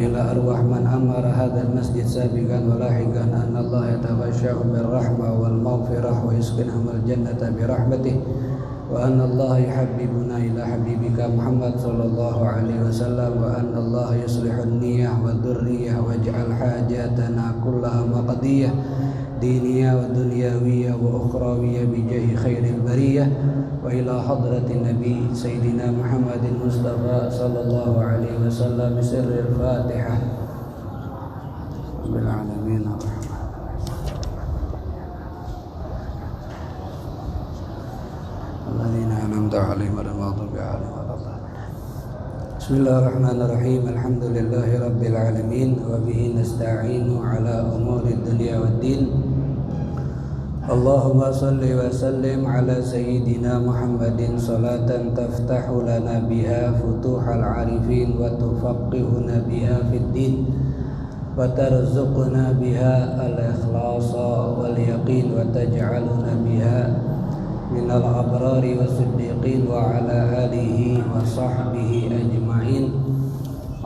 إلى أرواح من أمر هذا المسجد سابقا ولاحقا أن الله يتغشاهم بالرحمة والمغفرة ويسكنهم الجنة برحمته وأن الله يحببنا إلى حبيبك محمد صلى الله عليه وسلم وأن الله يصلح النية والذرية واجعل حاجاتنا كلها مقضية دينية ودنيوية وأخروية بجاه خير البرية وإلى حضرة النبي سيدنا محمد المصطفى صلى الله عليه وسلم بسر الفاتحة رب العالمين الرحمن الذين أنعمت عليهم غير المغضوب عليهم ولا الضالين. بسم الله الرحمن الرحيم. الحمد لله رب العالمين وبه نستعين على أمور الدنيا والدين. اللهم صل وسلم على سيدنا محمد صلاة تفتح لنا بها فتوح العارفين وتفقهنا بها في الدين وترزقنا بها الإخلاص واليقين وتجعلنا بها من الأبرار والصديقين وعلى آله وصحبه أجمعين.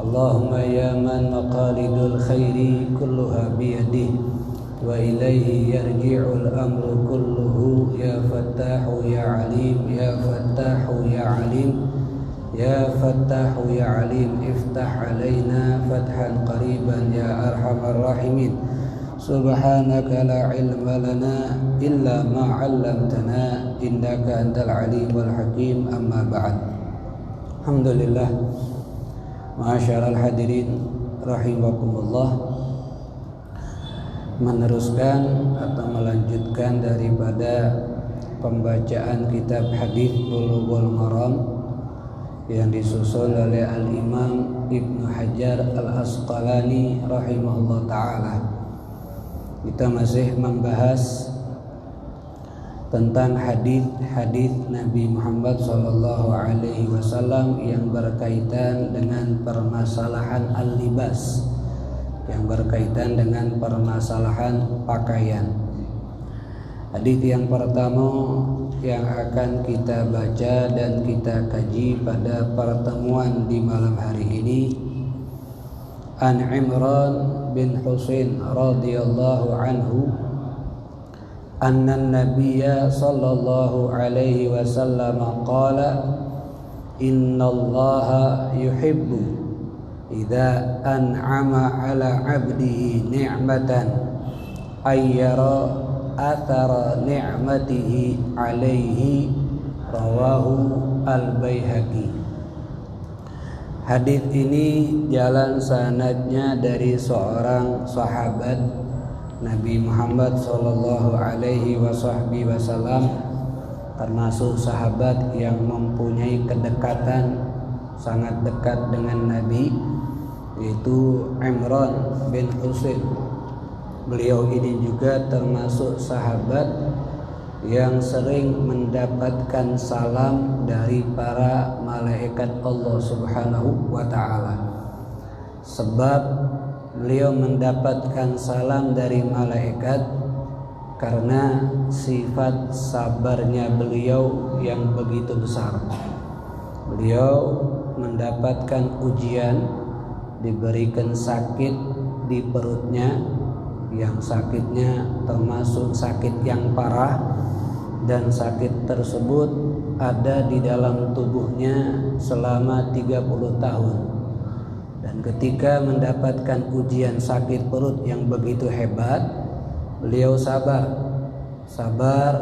اللهم يا من مقاليد الخير كلها بيده وإليه يرجع الأمر كله يا فتاح يا عليم يا فتاح يا عليم يا فتاح يا عليم افتح علينا فتحا قريبا يا أرحم الراحمين. سبحانك لا علم لنا إلا ما علمتنا إنك أنت العليم الحكيم. أما بعد. Alhamdulillah, ma'asyiral hadirin rahimakumullah, meneruskan atau melanjutkan daripada pembacaan kitab hadis Bulughul Maram yang disusun oleh Al-Imam Ibnu Hajar Al-Asqalani rahimahullah ta'ala. Kita masih membahas tentang hadis-hadis Nabi Muhammad sallallahu alaihi wasallam yang berkaitan dengan permasalahan al-libas, yang berkaitan dengan permasalahan pakaian. Hadis yang pertama yang akan kita baca dan kita kaji pada pertemuan di malam hari ini, An Imran bin Husain radhiyallahu anhu anna an-nabiyya sallallahu alaihi wasallam qala innallaha yuhibbu idza an'ama 'ala 'abdihi ni'matan ayyara athara ni'matihi 'alaihi rawahu al-Baihaqi. Hadis ini jalan sanadnya dari seorang sahabat Nabi Muhammad sallallahu alaihi wasallam, termasuk sahabat yang mempunyai kedekatan sangat dekat dengan Nabi, yaitu Imran bin Husain. Beliau ini juga termasuk sahabat yang sering mendapatkan salam dari para malaikat Allah Subhanahu wa ta'ala. Sebab beliau mendapatkan salam dari malaikat karena sifat sabarnya beliau yang begitu besar. Beliau mendapatkan ujian, diberikan sakit di perutnya, yang sakitnya termasuk sakit yang parah, dan sakit tersebut ada di dalam tubuhnya selama 30 tahun. Dan ketika mendapatkan ujian sakit perut yang begitu hebat, beliau sabar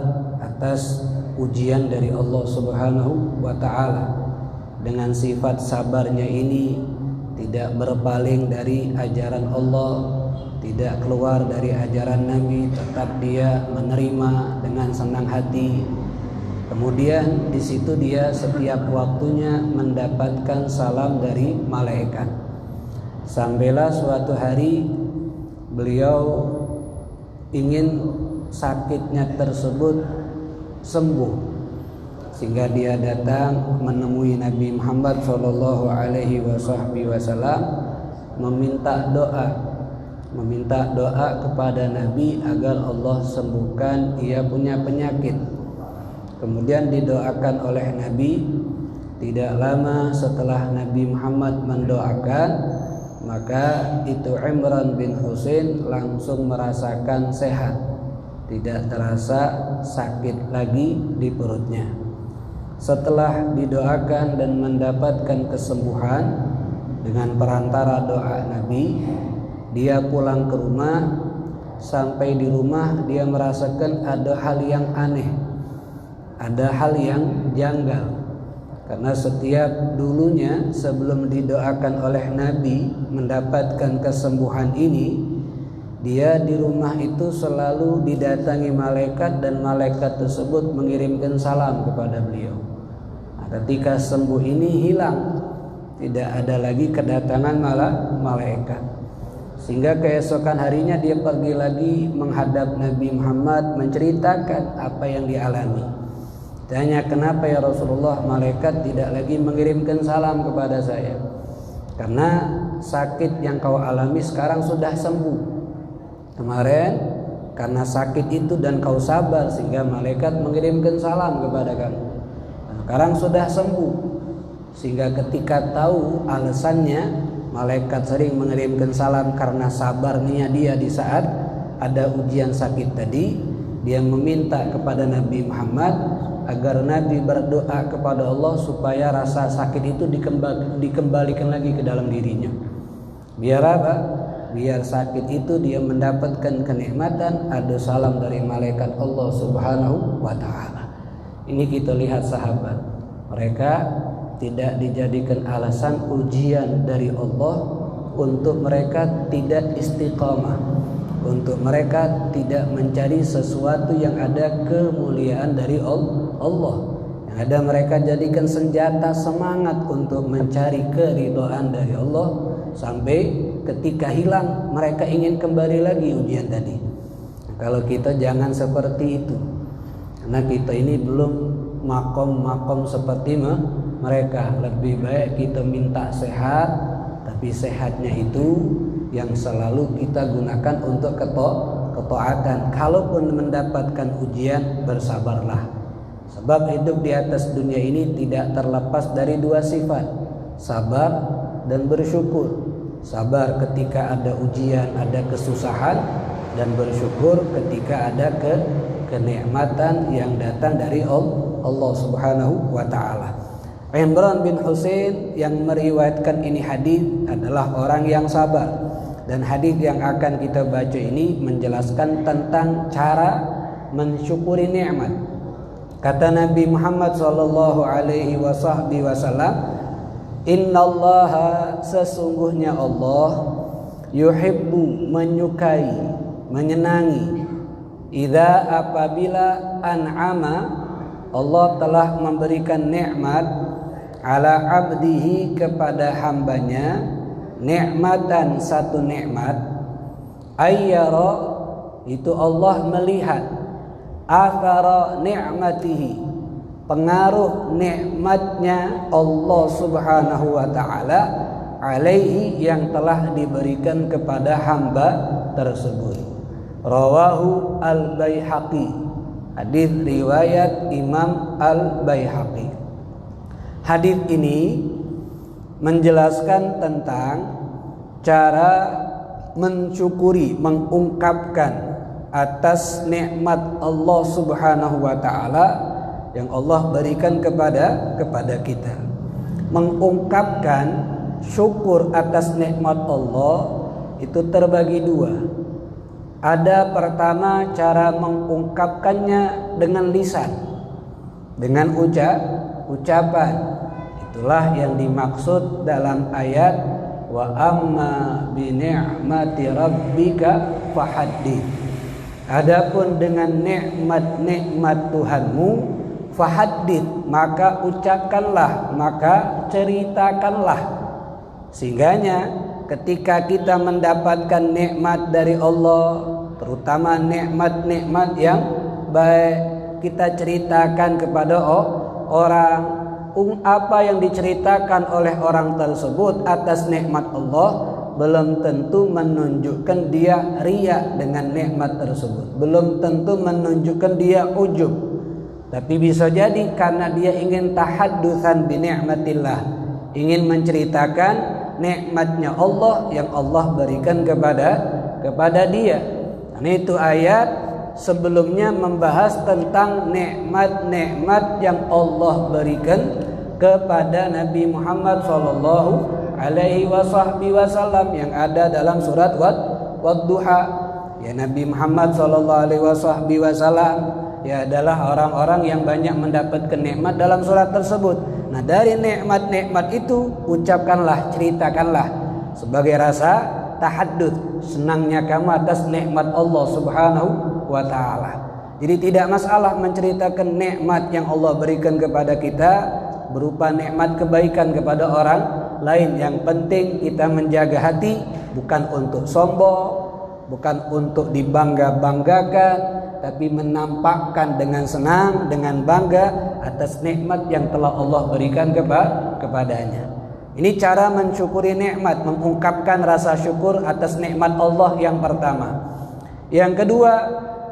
atas ujian dari Allah Subhanahu wa ta'ala. Dengan sifat sabarnya ini tidak berpaling dari ajaran Allah, tidak keluar dari ajaran Nabi, tetap dia menerima dengan senang hati. Kemudian di situ dia setiap waktunya mendapatkan salam dari malaikat. Sampailah suatu hari beliau ingin sakitnya tersebut sembuh, sehingga dia datang menemui Nabi Muhammad sallallahu alaihi wasallam meminta doa kepada Nabi agar Allah sembuhkan ia punya penyakit. Kemudian didoakan oleh Nabi. Tidak lama setelah Nabi Muhammad mendoakan, maka itu Imran bin Husain langsung merasakan sehat, tidak terasa sakit lagi di perutnya. Setelah didoakan dan mendapatkan kesembuhan dengan perantara doa Nabi, dia pulang ke rumah. Sampai di rumah dia merasakan ada hal yang aneh, ada hal yang janggal. Karena setiap dulunya sebelum didoakan oleh Nabi mendapatkan kesembuhan ini, dia di rumah itu selalu didatangi malaikat dan malaikat tersebut mengirimkan salam kepada beliau. Nah, ketika sembuh ini hilang, tidak ada lagi kedatangan malaikat. Sehingga keesokan harinya dia pergi lagi menghadap Nabi Muhammad menceritakan apa yang dialami. Tanya, kenapa ya Rasulullah malaikat tidak lagi mengirimkan salam kepada saya? Karena sakit yang kau alami sekarang sudah sembuh. Kemarin karena sakit itu dan kau sabar sehingga malaikat mengirimkan salam kepada kamu. Nah, sekarang sudah sembuh. Sehingga ketika tahu alasannya, malaikat sering mengirimkan salam karena sabarnya dia di saat ada ujian sakit tadi. Dia meminta kepada Nabi Muhammad agar Nabi berdoa kepada Allah supaya rasa sakit itu dikembalikan lagi ke dalam dirinya. Biar apa? Biar sakit itu dia mendapatkan kenikmatan, ada salam dari malaikat Allah Subhanahu wa ta'ala. Ini kita lihat sahabat, mereka tidak dijadikan alasan ujian dari Allah untuk mereka tidak istiqamah, untuk mereka tidak mencari sesuatu yang ada kemuliaan dari Allah. Yang ada mereka jadikan senjata semangat untuk mencari keridhaan dari Allah, sampai ketika hilang mereka ingin kembali lagi ujian tadi. Nah, kalau kita jangan seperti itu, karena kita ini belum makom seperti mereka. Lebih baik kita minta sehat, tapi sehatnya itu yang selalu kita gunakan untuk ketaatan. Kalaupun mendapatkan ujian, bersabarlah. Sebab hidup di atas dunia ini tidak terlepas dari dua sifat, sabar dan bersyukur. Sabar ketika ada ujian, ada kesusahan, dan bersyukur ketika ada kenikmatan yang datang dari Allah Subhanahu wa ta'ala. Imran bin Husain yang meriwayatkan ini hadis adalah orang yang sabar, dan hadis yang akan kita baca ini menjelaskan tentang cara mensyukuri nikmat. Kata Nabi Muhammad sallallahu alaihi wasallam, "Innallaha, sesungguhnya Allah, yuhibbu, menyukai, menyenangi, idza apabila an'ama, Allah telah memberikan nikmat, ala abdihi, kepada hambanya, nikmatan, satu nikmat, ayyara, itu Allah melihat, athara ni'matihi, pengaruh nikmatnya Allah Subhanahu wa ta'ala, alaihi, yang telah diberikan kepada hamba tersebut. Rawahu al-Baihaqi, hadis riwayat Imam al-Baihaqi. Hadis ini menjelaskan tentang cara mensyukuri, mengungkapkan atas nikmat Allah Subhanahu wa ta'ala yang Allah berikan kepada kita. Mengungkapkan syukur atas nikmat Allah itu terbagi dua. Ada pertama cara mengungkapkannya dengan lisan, dengan ucapan. Itulah yang dimaksud dalam ayat wa amma bi ni'mati rabbika fahaddits. Adapun dengan nikmat Tuhanmu, fahaddits, maka ucapkanlah, maka ceritakanlah. Sehingganya ketika kita mendapatkan nikmat dari Allah, terutama nikmat-nikmat yang baik, kita ceritakan kepada orang. Apa yang diceritakan oleh orang tersebut atas nikmat Allah belum tentu menunjukkan dia riya dengan nikmat tersebut, belum tentu menunjukkan dia ujub, tapi bisa jadi karena dia ingin tahaddusan bi ni'matillah, ingin menceritakan nikmatnya Allah yang Allah berikan kepada dia. Nah, itu ayat sebelumnya membahas tentang nikmat-nikmat yang Allah berikan kepada Nabi Muhammad sallallahu alaihi wasallam yang ada dalam surat Wad-Duha. Ya, Nabi Muhammad sallallahu alaihi wasallam ya adalah orang-orang yang banyak mendapatkan nikmat dalam surat tersebut. Nah, dari nikmat-nikmat itu ucapkanlah, ceritakanlah sebagai rasa tahaddud, senangnya kamu atas nikmat Allah Subhanahu wa taala. Jadi tidak masalah menceritakan nikmat yang Allah berikan kepada kita berupa nikmat kebaikan kepada orang lain. Yang penting kita menjaga hati, bukan untuk sombong, bukan untuk dibangga-banggakan, tapi menampakkan dengan senang, dengan bangga atas nikmat yang telah Allah berikan kepadanya. Ini cara mensyukuri nikmat, mengungkapkan rasa syukur atas nikmat Allah yang pertama. Yang kedua,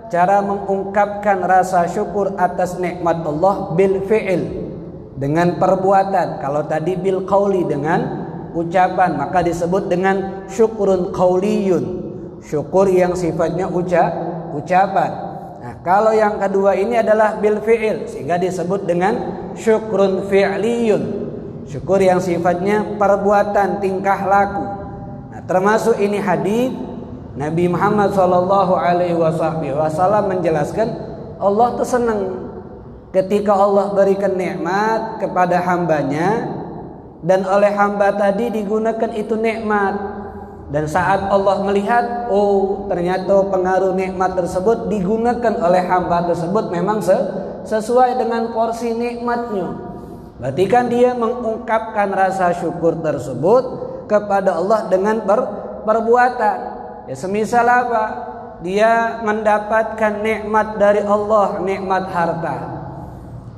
cara mengungkapkan rasa syukur atas nikmat Allah bil fi'il, dengan perbuatan. Kalau tadi bil qauli, dengan ucapan, maka disebut dengan syukurun qauliyun, syukur yang sifatnya ucapan. Nah, kalau yang kedua ini adalah bil fi'il, sehingga disebut dengan syukrun fi'liyun, syukur yang sifatnya perbuatan, tingkah laku. Nah, termasuk ini hadis Nabi Muhammad sallallahu alaihi wasallam menjelaskan Allah tuh senang ketika Allah berikan nikmat kepada hambanya, dan oleh hamba tadi digunakan itu nikmat. Dan saat Allah melihat, oh ternyata pengaruh nikmat tersebut digunakan oleh hamba tersebut memang sesuai dengan porsi nikmatnya. Berarti kan dia mengungkapkan rasa syukur tersebut kepada Allah dengan perbuatan. Ya, semisal apa? Dia mendapatkan nikmat dari Allah, nikmat harta.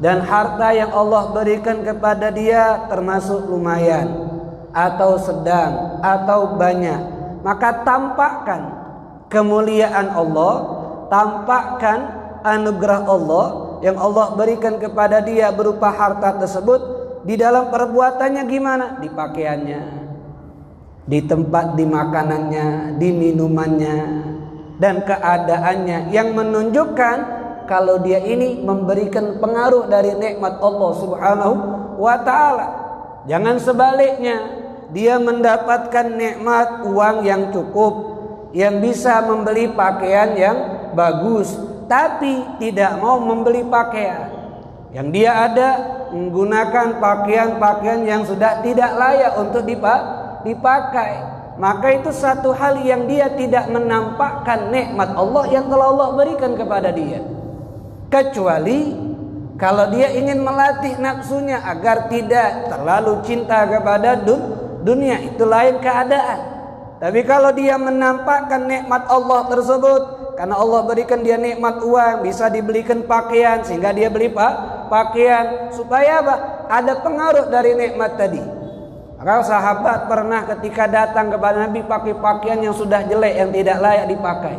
Dan harta yang Allah berikan kepada dia termasuk lumayan, atau sedang, atau banyak, maka tampakkan kemuliaan Allah, tampakkan anugerah Allah yang Allah berikan kepada dia berupa harta tersebut di dalam perbuatannya. Gimana? Di pakaiannya, di tempat, di makanannya, di minumannya, dan keadaannya, yang menunjukkan kalau dia ini memberikan pengaruh dari nikmat Allah Subhanahu wa taala. Jangan sebaliknya, dia mendapatkan nikmat uang yang cukup, yang bisa membeli pakaian yang bagus, tapi tidak mau membeli pakaian. Yang dia ada menggunakan pakaian-pakaian yang sudah tidak layak untuk dipakai. Maka itu satu hal yang dia tidak menampakkan nikmat Allah yang telah Allah berikan kepada dia. Kecuali kalau dia ingin melatih nafsunya agar tidak terlalu cinta kepada dunia, itu lain keadaan. Tapi kalau dia menampakkan nikmat Allah tersebut, karena Allah berikan dia nikmat uang, bisa dibelikan pakaian, sehingga dia beli pakaian, supaya apa? Ada pengaruh dari nikmat tadi. Maka sahabat pernah ketika datang kepada Nabi pakai pakaian yang sudah jelek, yang tidak layak dipakai.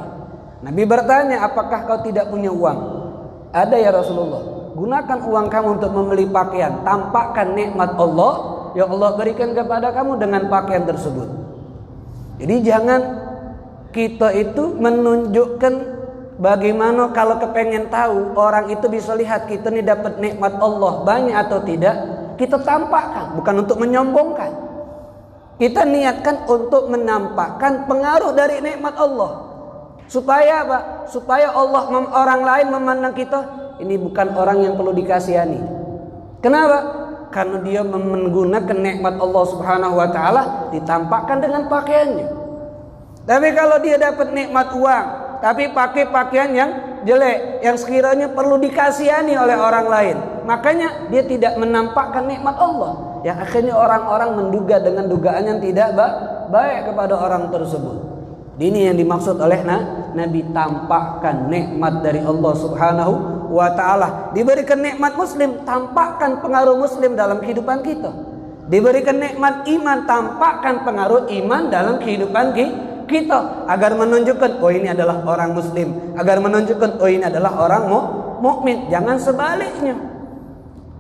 Nabi bertanya, apakah kau tidak punya uang? Ada ya Rasulullah. Gunakan uang kamu untuk membeli pakaian, tampakkan nikmat Allah yang Allah berikan kepada kamu dengan pakaian tersebut. Jadi jangan kita itu menunjukkan bagaimana kalau kepengen tahu orang itu bisa lihat kita ini dapat nikmat Allah banyak atau tidak, kita tampakkan, bukan untuk menyombongkan. Kita niatkan untuk menampakkan pengaruh dari nikmat Allah. Supaya apa? Supaya orang lain memandang kita ini bukan orang yang perlu dikasihani. Kenapa? Karena dia menggunakan nikmat Allah Subhanahu wa taala ditampakkan dengan pakaiannya. Tapi kalau dia dapat nikmat uang tapi pakai pakaian yang jelek, yang sekiranya perlu dikasihani oleh orang lain, makanya dia tidak menampakkan nikmat Allah, yang akhirnya orang-orang menduga dengan dugaan yang tidak baik kepada orang tersebut. Ini yang dimaksud oleh Nabi, tampakkan nikmat dari Allah Subhanahu wa ta'ala. Diberikan nikmat muslim, tampakkan pengaruh muslim dalam kehidupan kita. Diberikan nikmat iman, tampakkan pengaruh iman dalam kehidupan kita, agar menunjukkan oh ini adalah orang muslim, agar menunjukkan oh ini adalah orang mukmin. Jangan sebaliknya.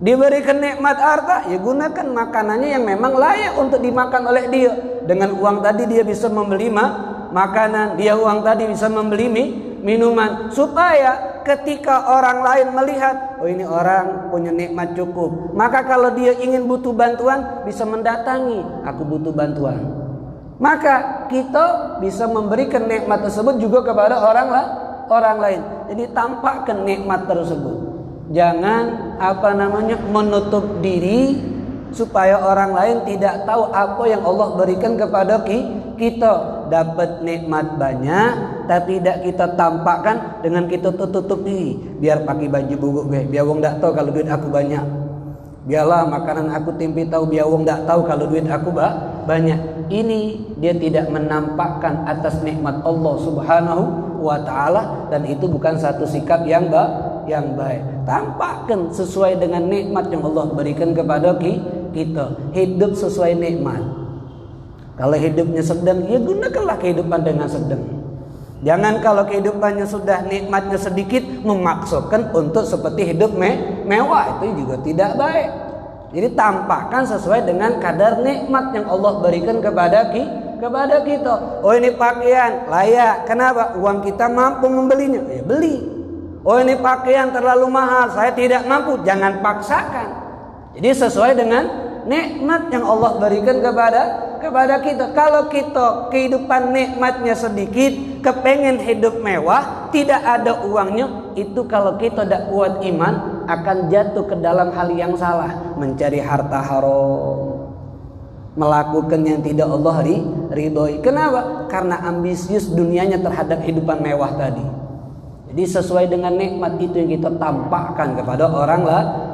Diberikan nikmat harta, ya gunakan makanannya yang memang layak untuk dimakan oleh dia. Dengan uang tadi dia bisa membeli makanan, dia uang tadi bisa membeli minuman, supaya ketika orang lain melihat, oh ini orang punya nikmat cukup, maka kalau dia ingin butuh bantuan bisa mendatangi, aku butuh bantuan. Maka kita bisa memberikan nikmat tersebut juga kepada orang lain. Jadi tampakkan nikmat tersebut. Jangan menutup diri supaya orang lain tidak tahu apa yang Allah berikan kepada kita. Dapat nikmat banyak tapi tidak kita tampakkan dengan kita tutup diri. Biar pakai baju bubuk biar wong tak tahu kalau duit aku banyak. Biarlah makanan aku tempe tahu biar wong tak tahu kalau duit aku banyak. Ini dia tidak menampakkan atas nikmat Allah Subhanahu wa taala, dan itu bukan satu sikap yang baik. Tampakkan sesuai dengan nikmat yang Allah berikan kepada kita. Hidup sesuai nikmat. Kalau hidupnya sedang, ya gunakanlah kehidupan dengan sedang. Jangan kalau kehidupannya sudah nikmatnya sedikit memaksakan untuk seperti hidup mewah, itu juga tidak baik. Jadi tampakkan sesuai dengan kadar nikmat yang Allah berikan kepada kita. Oh ini pakaian layak, kenapa? Uang kita mampu membelinya, ya beli. Oh ini pakaian terlalu mahal, saya tidak mampu, jangan paksakan. Jadi sesuai dengan nikmat yang Allah berikan kepada kita. Kalau kita kehidupan nikmatnya sedikit, kepengen hidup mewah, tidak ada uangnya, itu kalau kita tidak kuat iman akan jatuh ke dalam hal yang salah, mencari harta haram, melakukan yang tidak Allah ridhoi. Kenapa? Karena ambisius dunianya terhadap kehidupan mewah tadi. Jadi sesuai dengan nikmat itu yang kita tampakkan kepada orang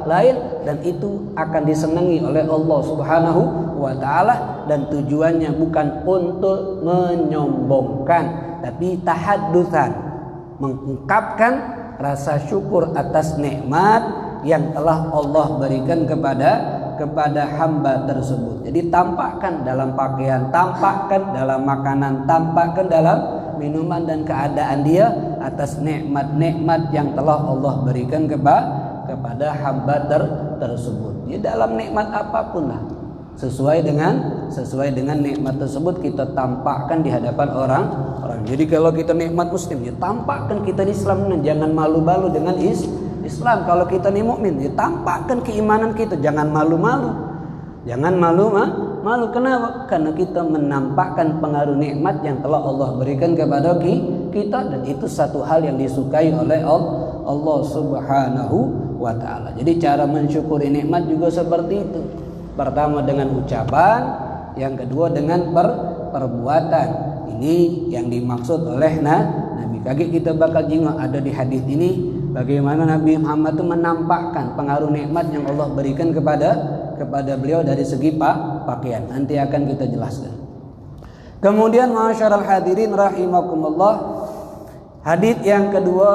lain, dan itu akan disenangi oleh Allah Subhanahu wa taala, dan tujuannya bukan untuk menyombongkan, tapi tahaddusan, mengungkapkan rasa syukur atas nikmat yang telah Allah berikan kepada hamba tersebut. Jadi tampakkan dalam pakaian, tampakkan dalam makanan, tampakkan dalam minuman dan keadaan dia atas nikmat-nikmat yang telah Allah berikan kepada hamba tersebut. Ya dalam nikmat apapun lah, sesuai dengan nikmat tersebut kita tampakkan di hadapan orang. Jadi kalau kita nikmat muslim, ya tampakkan kita di Islam, jangan malu-malu dengan Islam. Kalau kita nih mukmin, ya tampakkan keimanan kita, jangan malu-malu. Jangan malu. Kenapa? Karena kita menampakkan pengaruh nikmat yang telah Allah berikan kepada kita, dan itu satu hal yang disukai oleh Allah Subhanahu wa taala. Jadi cara mensyukuri nikmat juga seperti itu. Pertama dengan ucapan, yang kedua dengan perbuatan. Ini yang dimaksud oleh Nabi. Kaki kita bakal jingok ada di hadis ini, bagaimana Nabi Muhammad itu menampakkan pengaruh nikmat yang Allah berikan kepada beliau dari segi pakaian. Nanti akan kita jelaskan. Kemudian ma'asyiral hadirin rahimakumullah, hadis yang kedua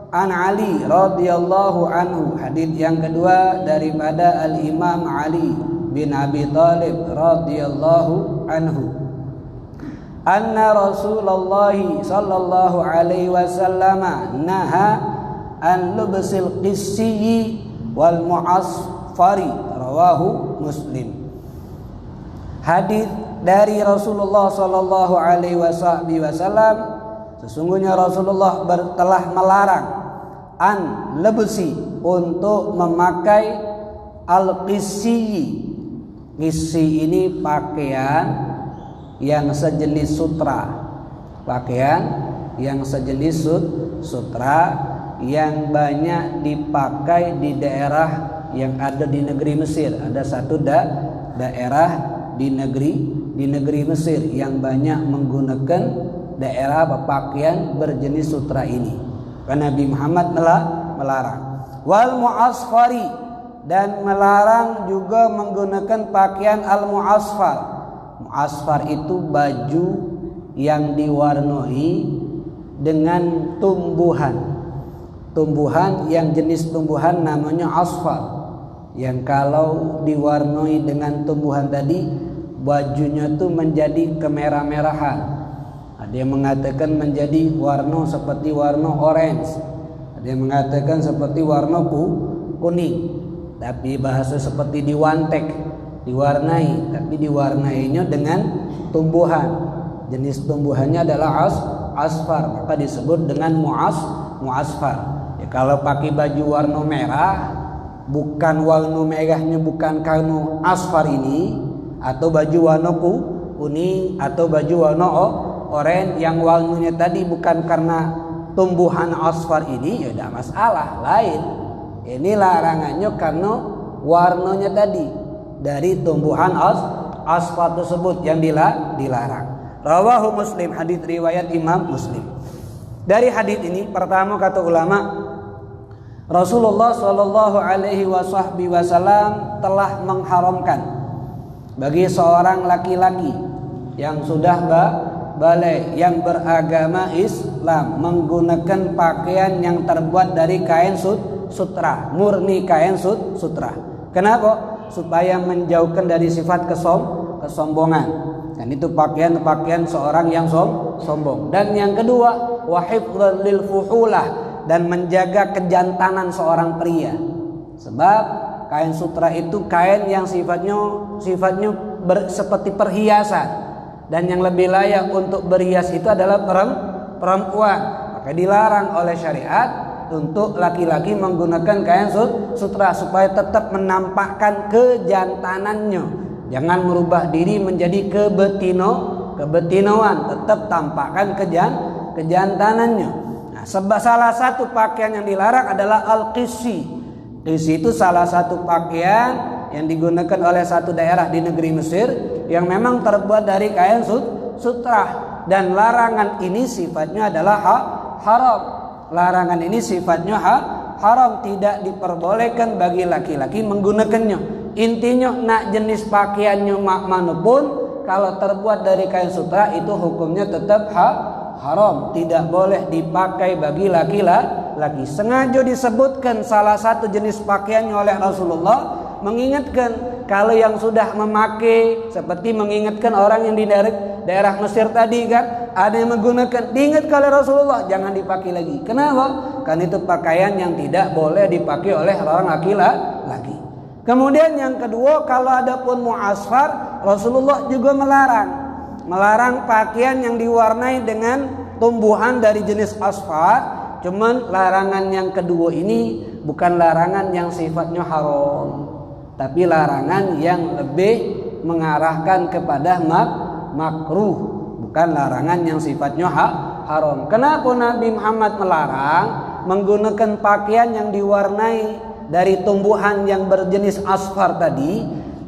an Ali radhiyallahu anhu. Hadis yang kedua daripada Al-Imam Ali bin Abi Thalib radhiyallahu anhu. Anna Rasulullah sallallahu alaihi wasallam naha an lubsil qissi wal mu'asfari, rawahu Muslim. Hadis dari Rasulullah sallallahu alaihi wasallam, sesungguhnya Rasulullah telah melarang an lebsi, untuk memakai al-qissi. Qissi ini pakaian yang sejenis sutra, pakaian yang sejenis sutra yang banyak dipakai di daerah yang ada di negeri Mesir. Ada satu daerah di negeri Mesir yang banyak menggunakan daerah pakaian berjenis sutra ini. Karena Nabi Muhammad melarang. Wal mu'asfari, dan melarang juga menggunakan pakaian al-mu'asfar. Mu'asfar itu baju yang diwarnai dengan tumbuhan yang jenis tumbuhan namanya asfar, yang kalau diwarnai dengan tumbuhan tadi bajunya tuh menjadi kemerah-merahan. Ada yang mengatakan menjadi warna seperti warna orange, ada yang mengatakan seperti warna kuning. tapi bahasa seperti diwantek, diwarnai, tapi diwarnainya dengan tumbuhan. Jenis tumbuhannya adalah asfar, maka disebut dengan muasfar. Ya, kalau pakai baju warna merah, bukan warna merahnya bukan karena asfar ini, atau baju warna kuning, atau baju warna oranye yang warnanya tadi bukan karena tumbuhan asfar ini, ya tidak masalah, lain. Ini larangannya karena warnanya tadi dari tumbuhan asfar tersebut yang dilarang. Rawahu Muslim, hadits riwayat Imam Muslim. Dari hadits ini pertama kata ulama, Rasulullah Shallallahu Alaihi Wasallam telah mengharamkan bagi seorang laki-laki yang sudah balik, yang beragama Islam, menggunakan pakaian yang terbuat dari kain sutra, murni kain sutra. Kenapa? Supaya menjauhkan dari sifat kesombongan. Dan itu pakaian seorang yang sombong. Dan yang kedua, wahifdzan lil fuhulah, dan menjaga kejantanan seorang pria. Sebab kain sutra itu kain yang sifatnya seperti perhiasan, dan yang lebih layak untuk berhias itu adalah perempuan. Maka dilarang oleh syariat untuk laki-laki menggunakan kain sutra supaya tetap menampakkan kejantanannya. Jangan merubah diri menjadi kebetinoan, tetap tampakkan kejantanannya. Nah, salah satu pakaian yang dilarang adalah al-qisi. Qisi itu salah satu pakaian yang digunakan oleh satu daerah di negeri Mesir yang memang terbuat dari kain sutra, dan larangan ini sifatnya adalah haram. Larangan ini sifatnya haram, tidak diperbolehkan bagi laki-laki menggunakannya. Intinya nak jenis pakaiannya manapun, kalau terbuat dari kain sutra itu hukumnya tetap haram, tidak boleh dipakai bagi laki-laki. Sengaja disebutkan salah satu jenis pakaiannya oleh Rasulullah, mengingatkan kalau yang sudah memakai, seperti mengingatkan orang yang di daerah Mesir tadi kan, ada yang menggunakan, diingat oleh Rasulullah jangan dipakai lagi. Kenapa? Karena itu pakaian yang tidak boleh dipakai oleh orang laki-laki. Kemudian yang kedua, kalau ada pun muasfar, Rasulullah juga melarang pakaian yang diwarnai dengan tumbuhan dari jenis asfar. Cuman larangan yang kedua ini bukan larangan yang sifatnya haram, tapi larangan yang lebih mengarahkan kepada makruh, bukan larangan yang sifatnya haram. Kenapa Nabi Muhammad melarang menggunakan pakaian yang diwarnai dari tumbuhan yang berjenis asfar tadi?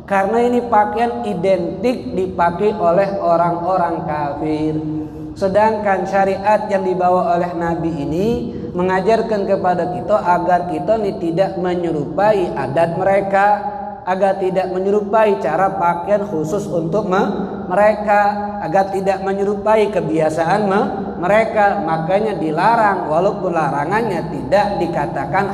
Karena ini pakaian identik dipakai oleh orang-orang kafir. Sedangkan syariat yang dibawa oleh Nabi ini mengajarkan kepada kita agar kita ini tidak menyerupai adat mereka, agar tidak menyerupai cara pakaian khusus untuk mereka, agar tidak menyerupai kebiasaan mereka. Makanya dilarang, walaupun larangannya tidak dikatakan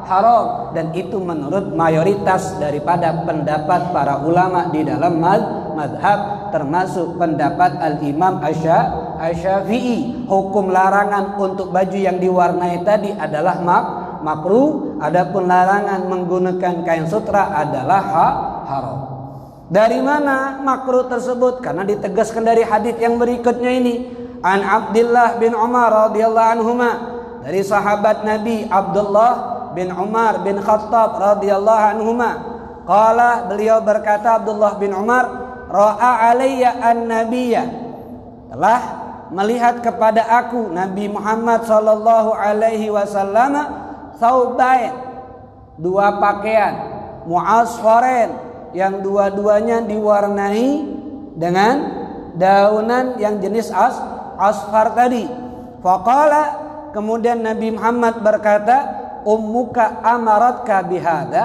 haram, dan itu menurut mayoritas daripada pendapat para ulama di dalam madhab, termasuk pendapat al-Imam Asy-Syafi'i. Hukum larangan untuk baju yang diwarnai tadi adalah makruh, adapun larangan menggunakan kain sutra adalah haram. Dari mana makruh tersebut? Karena ditegaskan dari hadis yang berikutnya ini. An Abdullah bin Umar radhiyallahu anhuma, dari sahabat Nabi Abdullah bin Umar bin Khattab radhiyallahu anhuma, qala, beliau berkata, Abdullah bin Umar, ra'a alayya an-nabiyya, telah melihat kepada aku Nabi Muhammad sallallahu alaihi wasallam, thawbain, dua pakaian, mu'asfarain, yang dua-duanya diwarnai dengan daunan yang jenis asfar tadi. Faqala, kemudian Nabi Muhammad berkata, ummuka amaratka bihada,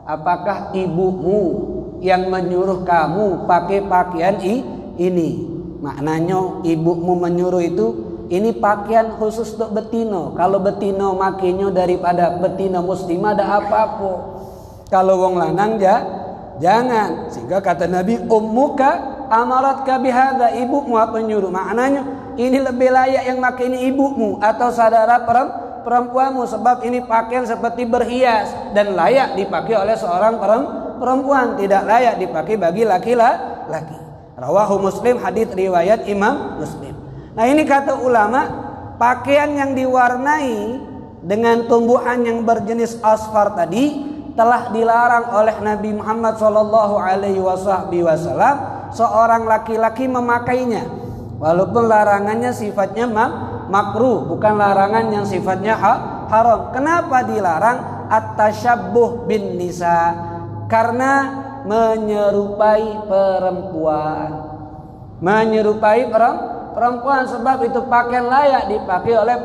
apakah ibumu yang menyuruh kamu pakai pakaian ini? Maknanya ibumu menyuruh itu, ini pakaian khusus untuk betino. Kalau betino makainya daripada betino muslimah ada apa-apa. Kalau wong lanang jangan. Sehingga kata Nabi, ummuka amaratka bihada, ibumu apa menyuruh. Maknanya ini lebih layak yang pakai ini ibumu atau saudara perempuanmu, sebab ini pakaian seperti berhias dan layak dipakai oleh seorang perempuan, tidak layak dipakai bagi laki-laki. Rawahu Muslim, hadits riwayat Imam Muslim. Nah, ini kata ulama, pakaian yang diwarnai dengan tumbuhan yang berjenis asfar tadi telah dilarang oleh Nabi Muhammad SAW seorang laki-laki memakainya, walaupun larangannya sifatnya makruh, bukan larangan yang sifatnya haram. Kenapa dilarang? At-tasyabbuh bin nisa, karena menyerupai perempuan. Menyerupai perempuan, sebab itu pakaian layak dipakai oleh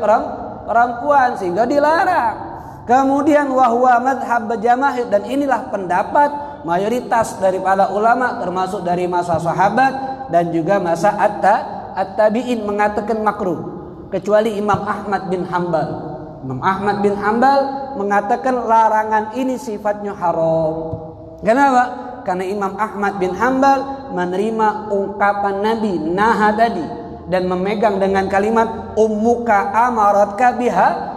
perempuan, sehingga dilarang. Kemudian wahwa madhab jamaahir, dan inilah pendapat mayoritas daripada ulama, termasuk dari masa sahabat dan juga masa at-tabi'in, mengatakan makruh, kecuali Imam Ahmad bin Hanbal. Imam Ahmad bin Hanbal mengatakan larangan ini sifatnya haram. Kenapa? Karena Imam Ahmad bin Hanbal menerima ungkapan Nabi naha tadi dan memegang dengan kalimat ummuka amaratka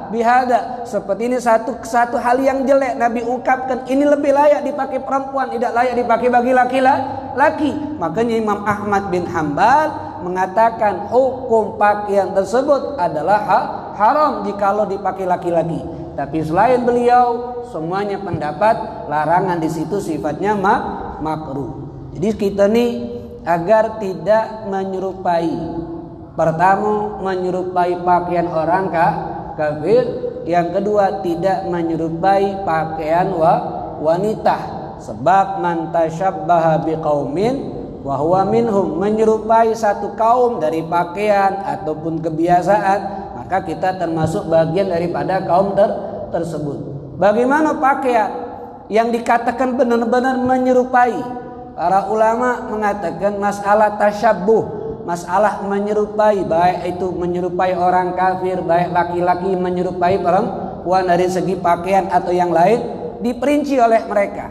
bihada. Seperti ini satu hal yang jelek Nabi ungkapkan, ini lebih layak dipakai perempuan, tidak layak dipakai bagi laki-laki. Makanya Imam Ahmad bin Hanbal mengatakan hukum pakaian tersebut adalah haram jikalau dipakai laki-laki. Tapi selain beliau, semuanya pendapat larangan di situ sifatnya makruh. Jadi kita nih agar tidak menyerupai, pertama menyerupai pakaian orang kafir, yang kedua tidak menyerupai pakaian wanita, sebab man tasyabbaha biqaumin wa huwa minhum, menyerupai satu kaum dari pakaian ataupun kebiasaan, maka kita termasuk bagian daripada kaum tersebut. Bagaimana pakaian yang dikatakan benar-benar menyerupai? Para ulama mengatakan masalah tasyabbuh, masalah menyerupai, baik itu menyerupai orang kafir, baik laki-laki menyerupai perempuan dari segi pakaian atau yang lain, diperinci oleh mereka.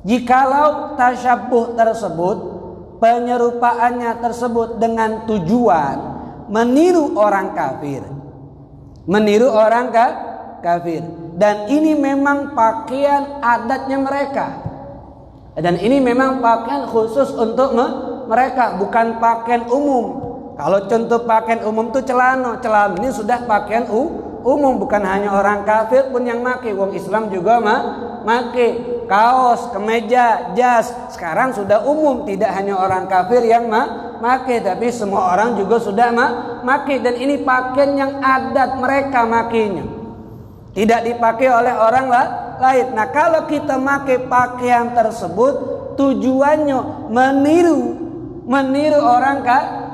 Jikalau tasyabbuh tersebut, penyerupaannya tersebut dengan tujuan meniru orang kafir, kafir, dan ini memang pakaian adatnya mereka, dan ini memang pakaian khusus untuk mereka, bukan pakaian umum. Kalau contoh pakaian umum itu celana ini sudah pakaian umum, bukan hanya orang kafir pun yang make, wong Islam juga make. Kaos, kemeja, jas sekarang sudah umum, tidak hanya orang kafir yang make, tapi semua orang juga sudah make. Dan ini pakaian yang adat mereka makainya, tidak dipakai oleh orang lain. Nah, kalau kita make pakaian tersebut tujuannya meniru orang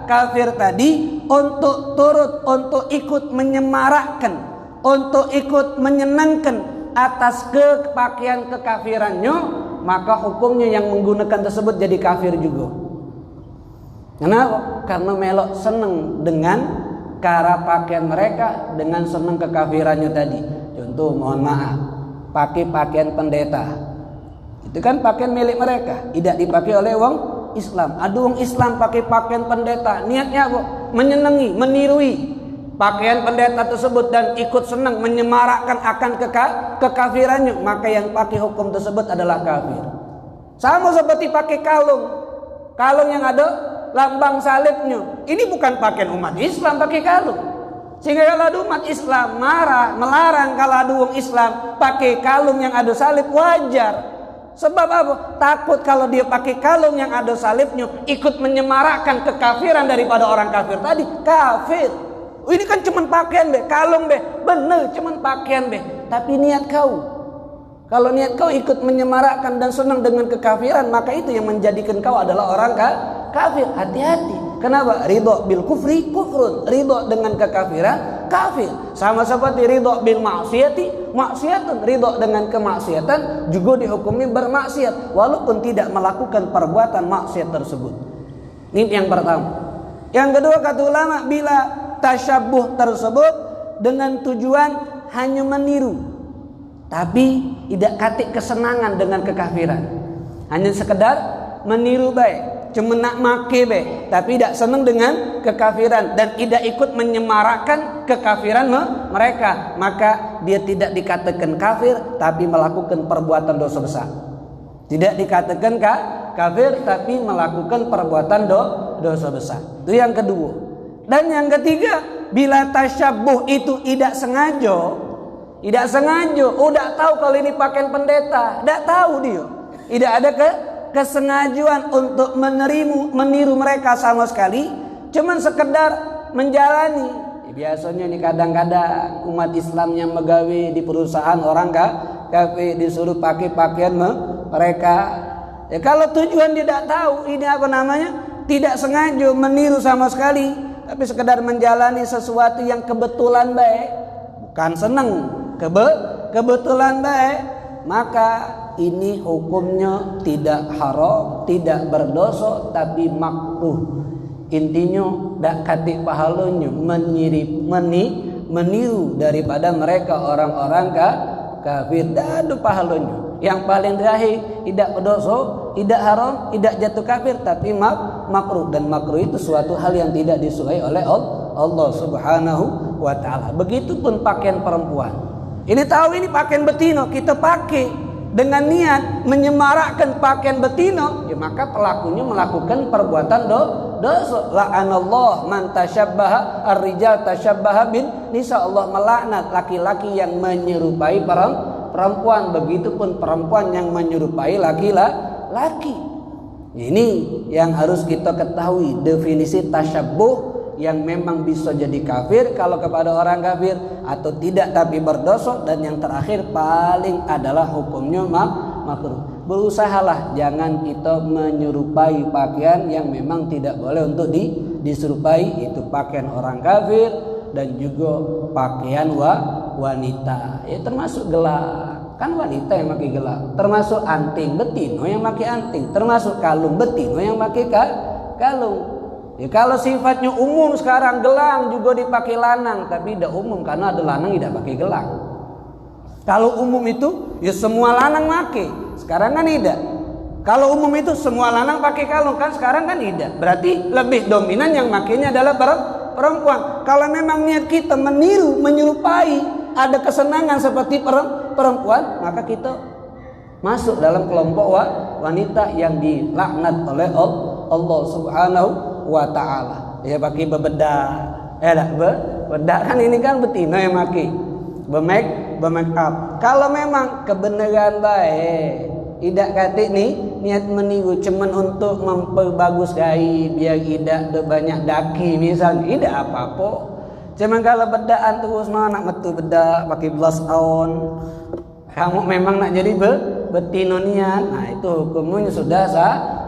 kafir tadi, untuk turut, untuk ikut menyemarakkan, untuk ikut menyenangkan atas kepakaian kekafirannya, maka hukumnya yang menggunakan tersebut jadi kafir juga. Kenapa? Karena melok seneng dengan cara pakaian mereka, dengan seneng kekafirannya tadi. Contoh, mohon maaf, pakai pakaian pendeta, itu kan pakaian milik mereka, tidak dipakai oleh wong Islam. Ada wong Islam pakai pakaian pendeta, niatnya apa? Menyenangi, menirui pakaian pendeta tersebut dan ikut senang menyemarakkan akan kekafirannya, maka yang pakai hukum tersebut adalah kafir. Sama seperti pakai kalung yang ada lambang salibnya, ini bukan pakaian umat Islam pakai kalung. Sehingga kalau ada umat Islam melarang kalau ada wong Islam pakai kalung yang ada salib, wajar. Sebab apa? Takut kalau dia pakai kalung yang ada salibnya ikut menyemarakkan kekafiran daripada orang kafir tadi, kafir. Ini kan cuman pakaian kalung bener cuman pakaian tapi niat kau, kalau niat kau ikut menyemarakkan dan senang dengan kekafiran, maka itu yang menjadikan kau adalah orang kafir. Hati-hati. Kenapa? Ridho bil kufri kufrun, ridho dengan kekafiran kafir. Sama seperti ridho bil maksiati maksiatun, ridho dengan kemaksiatan juga dihukumi bermaksiat walaupun tidak melakukan perbuatan maksiat tersebut. Ini yang pertama. Yang kedua, kata ulama, bila tasyabbuh tersebut dengan tujuan hanya meniru, tapi tidak katik kesenangan dengan kekafiran, hanya sekedar meniru baik, cuma nak make be, tapi tidak senang dengan kekafiran dan tidak ikut menyemarakkan kekafiran mereka, maka dia tidak dikatakan kafir tapi melakukan perbuatan dosa besar. Tidak dikatakan kafir tapi melakukan perbuatan dosa besar. Itu yang kedua. Dan yang ketiga, bila tasyabbuh itu tidak sengaja, udah tahu kalau ini pakaian pendeta, tidak tahu dia, tidak ada kesengajaan untuk meniru mereka sama sekali, cuman sekedar menjalani. Biasanya nih kadang-kadang umat Islam yang megawe di perusahaan orang kafir disuruh pakai pakaian mereka. Ya, kalau tujuan tidak tahu, ini apa namanya, tidak sengaja meniru sama sekali, tapi sekedar menjalani sesuatu yang kebetulan baik, bukan senang, kebetulan baik, maka ini hukumnya tidak haram, tidak berdosa, tapi makruh. Intinya dak katik pahalanya meniru daripada mereka orang-orang kafir, dak ada pahalanya. Yang paling terakhir, tidak berdosa, tidak haram, tidak jatuh kafir, tapi makruh. Dan makruh itu suatu hal yang tidak disukai oleh Allah Subhanahu wa ta'ala. Begitupun pakaian perempuan. Ini tahu ini pakaian betina, kita pakai dengan niat menyemarakkan pakaian betina, ya maka pelakunya melakukan perbuatan dosa. La'anallah man tasyabbaha ar-rijal tasyabbaha bin nisa. Allah melaknat laki-laki yang menyerupai perempuan, begitupun perempuan yang menyerupai laki-laki. Ini yang harus kita ketahui, definisi tasyabbuh yang memang bisa jadi kafir kalau kepada orang kafir, atau tidak tapi berdosa, dan yang terakhir paling adalah hukumnya makruh. Berusahalah jangan kita menyerupai pakaian yang memang tidak boleh untuk diserupai, itu pakaian orang kafir dan juga pakaian wanita. Ya termasuk gelang, kan wanita yang pakai gelang, termasuk anting betina yang pakai anting, termasuk kalung betina yang pakai kalung. Ya, kalau sifatnya umum sekarang gelang juga dipakai lanang, tapi tidak umum karena ada lanang tidak pakai gelang. Kalau umum itu ya semua lanang pakai. Sekarang kan tidak. Kalau umum itu semua lanang pakai kalung, kan sekarang kan tidak. Berarti lebih dominan yang makainya adalah perempuan. Kalau memang niat kita meniru, menyerupai, ada kesenangan seperti perempuan, maka kita masuk dalam kelompok wanita yang dilaknat oleh Allah Subhanahu wa ta'ala. Ya pakai bebedak, bebedak kan ini kan betina yang pakai bermake up. Kalau memang kebenaran baik, tidak kata nih niat meniru cuman untuk memperbagus gaya biar tidak banyak daki misalnya, tidak apa-apa. Cuman kalau bedaan terus nak metu bedak pakai blush on, kamu memang nak jadi betina niat, nah itu hukumnya sudah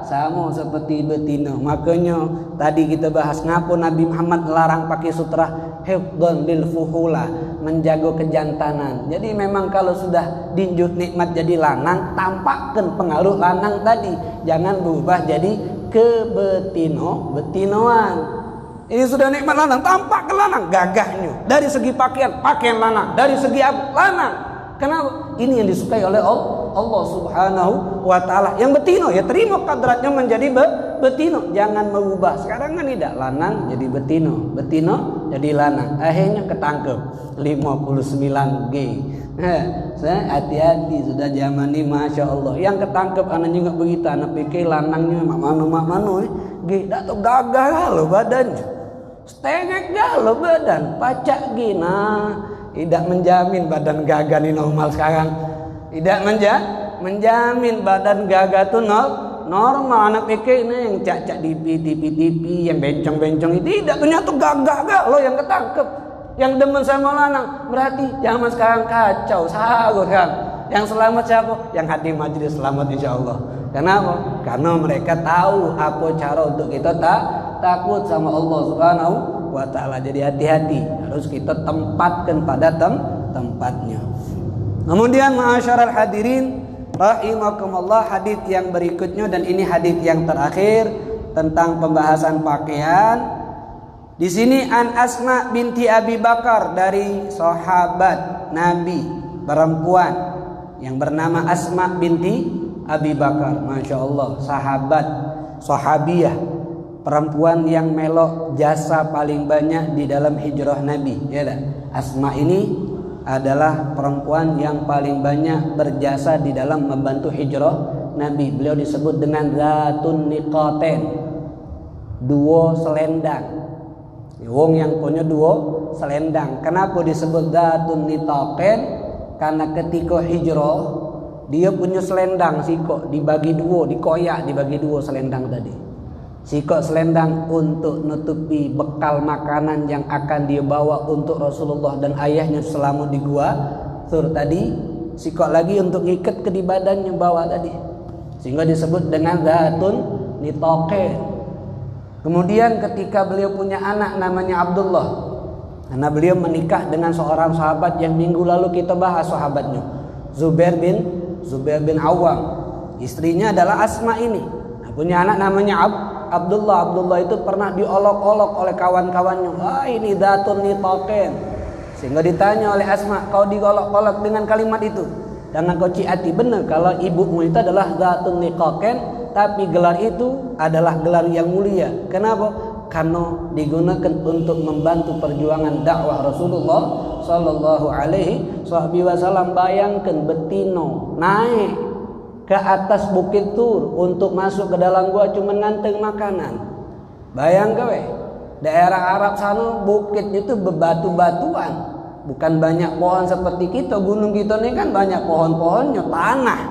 sama seperti betina. Makanya tadi kita bahas ngapa Nabi Muhammad larang pakai sutra hifdzan lil fuhula, menjaga kejantanan. Jadi memang kalau sudah dinjut nikmat jadi lanang, tampakkan pengaruh lanang tadi, jangan berubah jadi betinoan. Ini sudah nikmat lanang, tampak ke lanang, gagahnya dari segi pakaian lanang, dari segi lanang. Kenapa? Ini yang disukai oleh Allah Subhanahu wa ta'ala. Yang betino ya terima kadratnya menjadi betino, jangan merubah. Sekarang kan tidak, lanang jadi betino jadi lanang, akhirnya ketangkep 59G. Saya hati-hati, sudah zaman ini Masya Allah. Yang ketangkep anak juga begitu, anak pikir lanangnya mak mano G, datang gagah lo badannya, setengah galo badan, pacak gina. Tidak menjamin badan gagah ini normal sekarang. Tidak menjamin badan gagah itu normal. Anak pikir ini yang cak-cak di TV, yang bencong-bencong itu tidak, ternyata gagah lo yang ketangkep, yang demen sama lanang. Berarti zaman sekarang kacau, salah kan. Yang selamat siapa? Yang hadir majelis selamat insyaallah. Kenapa? Karena mereka tahu apa cara untuk kita takut sama Allah Subhanahu wa ta'ala. Jadi hati-hati, harus kita tempatkan pada tempatnya. Kemudian ma'asyaral hadirin rahimakumullah, hadis yang berikutnya, dan ini hadis yang terakhir tentang pembahasan pakaian. Di sini an Asma binti Abi Bakar, dari sahabat Nabi perempuan yang bernama Asma binti Abi Bakar. Masya Allah, sahabat sahabiyah, perempuan yang melok jasa paling banyak di dalam hijrah Nabi, ya tak? Asma ini adalah perempuan yang paling banyak berjasa di dalam membantu hijrah Nabi. Beliau disebut dengan Zatun Niqatain, duo selendang. Wong yang punya duo selendang. Kenapa disebut Zatun Niqatain? Karena ketika hijrah dia punya selendang sikok dibagi dua, dikoyak dibagi dua selendang tadi. Sikok selendang untuk nutupi bekal makanan yang akan dia bawa untuk Rasulullah dan ayahnya selama di gua Thur tadi. Sikok lagi untuk ngikat ke di badannya bawa tadi, sehingga disebut dengan Zatun Niqatain. Kemudian ketika beliau punya anak namanya Abdullah, karena beliau menikah dengan seorang sahabat yang minggu lalu kita bahas sahabatnya, Zubair bin Awam. Istrinya adalah Asma ini. Nah, punya anak namanya Abdullah. Abdullah itu pernah diolok-olok oleh kawan-kawannya. Wah, ini Zatun Niqatain. Sehingga ditanya oleh Asma, kau digolok-olok dengan kalimat itu? Dengan kau ciati, benar kalau ibumu itu adalah Zatun Niqatain, tapi gelar itu adalah gelar yang mulia. Kenapa? Karena digunakan untuk membantu perjuangan dakwah Rasulullah sallallahu alaihi wasallam. Bayangkan betino naik ke atas bukit Tur untuk masuk ke dalam gua cuma nganteng makanan. Bayangkan daerah Arab sana bukit itu bebatu-batuan, bukan banyak pohon seperti kita. Gunung kita ini kan banyak pohon-pohonnya, tanah.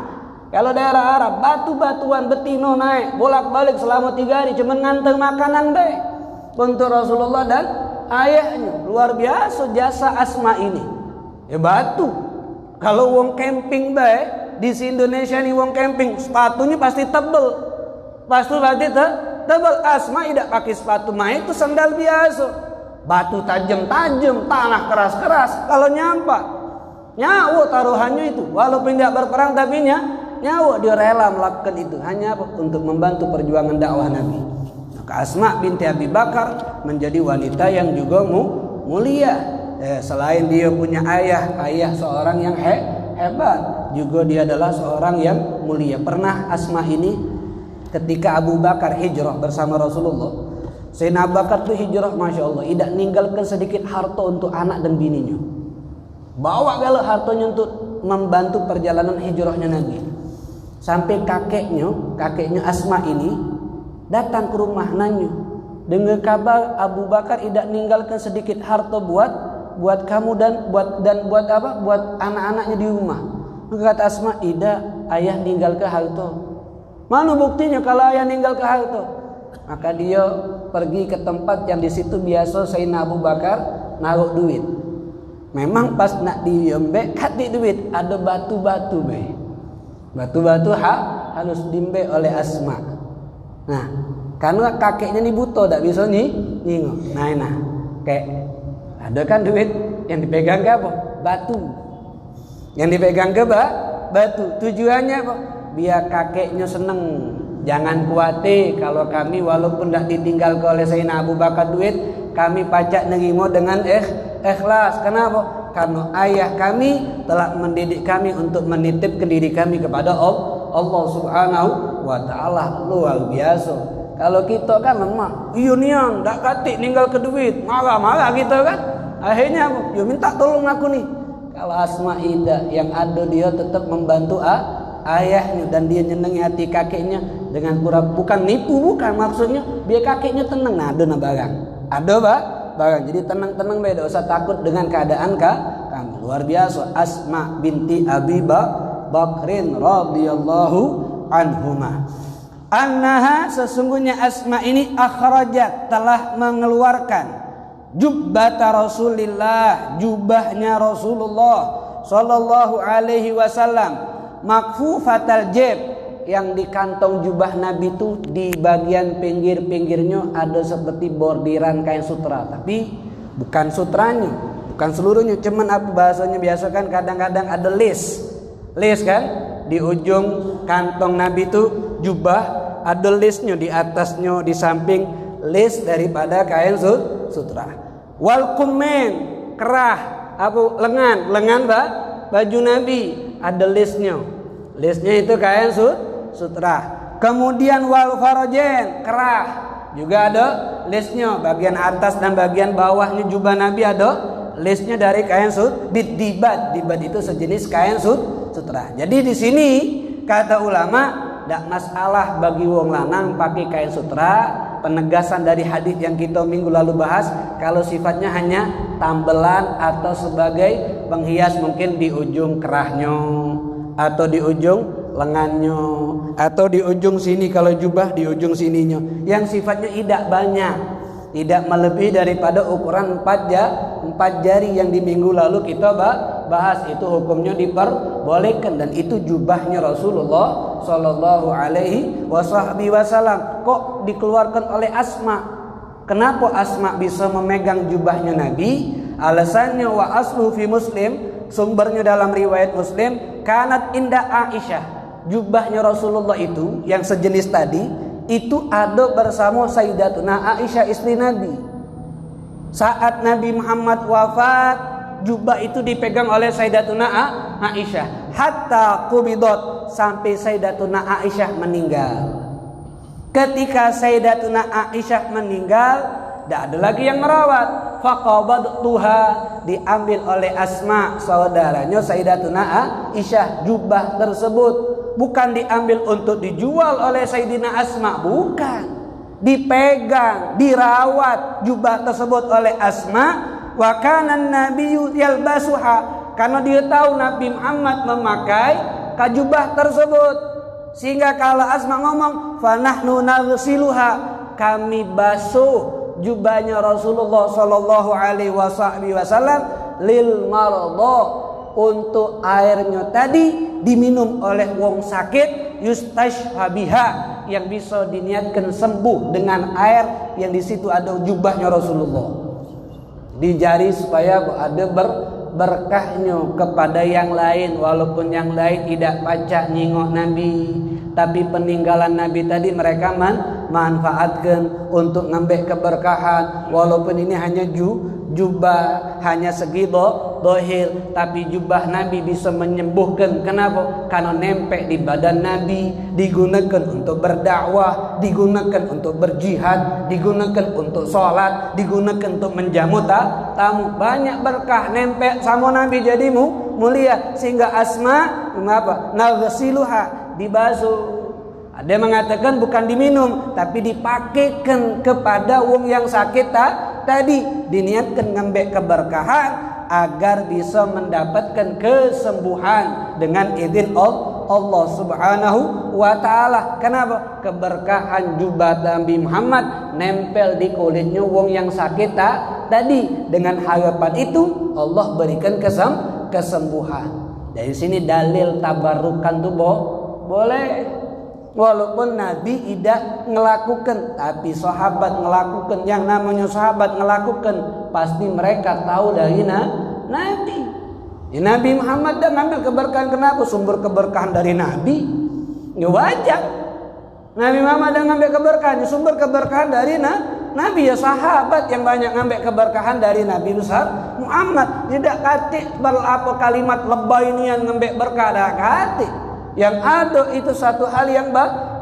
Kalau daerah Arab batu-batuan, betino naik bolak-balik selama 3 hari cuma nganteng makanan deh untuk Rasulullah dan ayahnya. Luar biasa jasa Asma ini. Ya batu. Kalau wong camping deh di Indonesia nih, wong camping sepatunya pasti tebel. Pasti tebel. Asma tidak pakai sepatu main, itu sandal biasa. Batu tajam-tajam, tanah keras-keras. Kalau nyampak nyawa taruhannya itu. Walaupun tidak berperang tapi nyawa dia rela melakukan itu. Hanya untuk membantu perjuangan dakwah Nabi. Maka Asma binti Abi Bakar menjadi wanita yang juga mulia. Selain dia punya ayah seorang yang hebat, juga dia adalah seorang yang mulia. Pernah Asma ini ketika Abu Bakar hijrah bersama Rasulullah, Sayyidina Abu Bakar itu hijrah, Masya Allah, tidak meninggalkan sedikit harta untuk anak dan bininya. Bawa galau hartanya untuk membantu perjalanan hijrahnya Nabi. Sampai kakeknya Asma ini datang ke rumah nanya, dengar kabar Abu Bakar tidak meninggalkan sedikit harta buat kamu dan buat anak-anaknya di rumah. Maka kata Asma, tidak, ayah ninggal ke harta. Mana buktinya kalau ayah ninggal ke harta? Maka dia pergi ke tempat yang di situ biasa Sayyidina Abu Bakar naruh duit. Memang pas nak diembe kati duit ada batu-batu be. Batu-batu harus diembe oleh Asma. Nah, karena kakeknya ni buta tak bisa nengok. Nah, kayak ada kan duit yang dipegang ke apa? Batu. Yang dipegang ke batu. Tujuannya apa? Biar kakeknya seneng. Jangan khawatir kalau kami walaupun tidak ditinggalkan oleh Sayyidina Abu Bakar duit, kami pacak nerima dengan ikhlas. Kenapa? Karena ayah kami telah mendidik kami untuk menitipkan diri kami kepada Allah Subhanahu wa ta'ala. Luar biasa. Kalau kita kan lemah, niang tak katik ninggal ke duit, marah-marah kita kan. Akhirnya yo minta tolong aku nih. Kalau Asma Ida yang ada dia tetap membantu ayahnya dan dia nyenengi hati kakeknya dengan bukan nipu, bukan maksudnya biar kakeknya tenang. Nah, ada barang. Jadi tenang-tenang beda, usah takut dengan keadaan kamu. Luar biasa Asma binti Abi Bakrin radhiyallahu anhuma. Annaha, sesungguhnya Asma ini akhrajat, telah mengeluarkan jubbata Rasulillah, jubahnya Rasulullah sallallahu alaihi wasallam, makfufatal jeb, yang di kantong jubah Nabi itu di bagian pinggir-pinggirnya ada seperti bordiran kain sutra, tapi bukan sutranya, bukan seluruhnya, cuman apa bahasanya biasa kan kadang-kadang ada lace kan di ujung kantong Nabi itu jubah, ada lace-nya di atasnya, di samping lace daripada kain sutra. Wal kumen, kerah, apa lengan baju Nabi ada lace-nya itu kain sutra. Kemudian wal farajen, kerah. Juga ada listnya, bagian atas dan bagian bawahnya jubah Nabi ada listnya dari kain dibat. Dibat itu sejenis kain sutra. Jadi di sini kata ulama, tidak masalah bagi wong lanang pakai kain sutra. Penegasan dari hadis yang kita minggu lalu bahas, kalau sifatnya hanya tambelan atau sebagai penghias, mungkin di ujung kerahnya atau di ujung lengannya atau di ujung sini, kalau jubah di ujung sininya, yang sifatnya tidak banyak, tidak melebihi daripada ukuran 4 jari yang di minggu lalu kita bahas. Itu hukumnya diperbolehkan, dan itu jubahnya Rasulullah Shallallahu Alaihi Wasallam. Kok dikeluarkan oleh Asma? Kenapa Asma bisa memegang jubahnya Nabi? Alasannya wa aslu fi Muslim, sumbernya dalam riwayat Muslim, kanat inda Aisyah. Jubahnya Rasulullah itu yang sejenis tadi itu ada bersama Sayyidatuna Aisyah, istri Nabi. Saat Nabi Muhammad wafat, jubah itu dipegang oleh Sayyidatuna Aisyah hatta qubidot, sampai Sayyidatuna Aisyah meninggal. Ketika Sayyidatuna Aisyah meninggal, tidak ada lagi yang merawat. Faqabadtuha, diambil oleh Asma, saudaranya Sayyidatuna Aisyah, jubah tersebut. Bukan diambil untuk dijual oleh Sayyidina Asma, bukan. Dipegang, dirawat jubah tersebut oleh Asma. Wa kana an-nabiyyu yalbasuha, karena dia tahu Nabi Muhammad memakai jubah tersebut. Sehingga kalau Asma ngomong, fa nahnu naghsiluha, kami basuh jubahnya Rasulullah sallallahu alaihi wasallam lil maradha, untuk airnya tadi diminum oleh wong sakit, yustashhabiha, yang bisa diniatkan sembuh dengan air yang di situ ada jubahnya Rasulullah. Di jari supaya ada berkahnya kepada yang lain, walaupun yang lain tidak pacak nyingok Nabi, tapi peninggalan Nabi tadi mereka manfaatkan untuk ngambil keberkahan. Walaupun ini hanya jubah, hanya segi dohir, tapi jubah Nabi bisa menyembuhkan. Kenapa? Karena nempel di badan Nabi, digunakan untuk berdakwah, digunakan untuk berjihad, digunakan untuk sholat, digunakan untuk menjamu tamu. Banyak berkah nempel sama Nabi, jadi mulia. Sehingga Asma naghsiluha, dibasuh. Ada yang mengatakan bukan diminum, tapi dipakaikan kepada wong yang sakit tadi, diniatkan ngambil keberkahan agar bisa mendapatkan kesembuhan dengan izin Allah Subhanahu wa taala. Kenapa? Keberkahan jubah Nabi Muhammad nempel di kulitnya wong yang sakit tadi. Dengan harapan itu Allah berikan kesembuhan. Dari sini dalil tabarukan tuh boleh. Walaupun Nabi tidak melakukan, tapi sahabat melakukan. Yang namanya sahabat melakukan, pasti mereka tahu dari Nabi. Ya, Nabi Muhammad dah ngambil keberkahan. Kenapa? Sumber keberkahan dari Nabi. Ya wajar. Nabi Muhammad dah ngambil keberkahan. Sumber keberkahan dari Nabi. Ya sahabat yang banyak ngambil keberkahan dari Nabi besar Muhammad. Tidak katik berapa kalimat lebay ini yang ngambil berkah, dah katik. Yang ada itu satu hal yang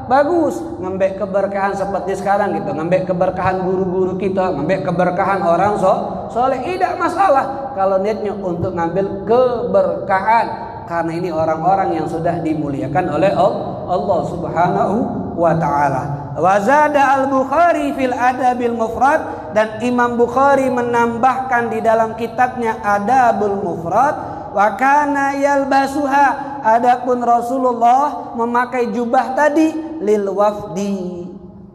bagus, ngambil keberkahan seperti sekarang kita ngambil keberkahan guru-guru kita, ngambil keberkahan orang soleh, tidak masalah kalau niatnya untuk ngambil keberkahan, karena ini orang-orang yang sudah dimuliakan oleh Allah Subhanahu wa taala. Wa zada al-Bukhari fil Adabil Mufrad, dan Imam Bukhari menambahkan di dalam kitabnya Adabul Mufrad, wa kana yalbasuha, adapun Rasulullah memakai jubah tadi lil wafdi,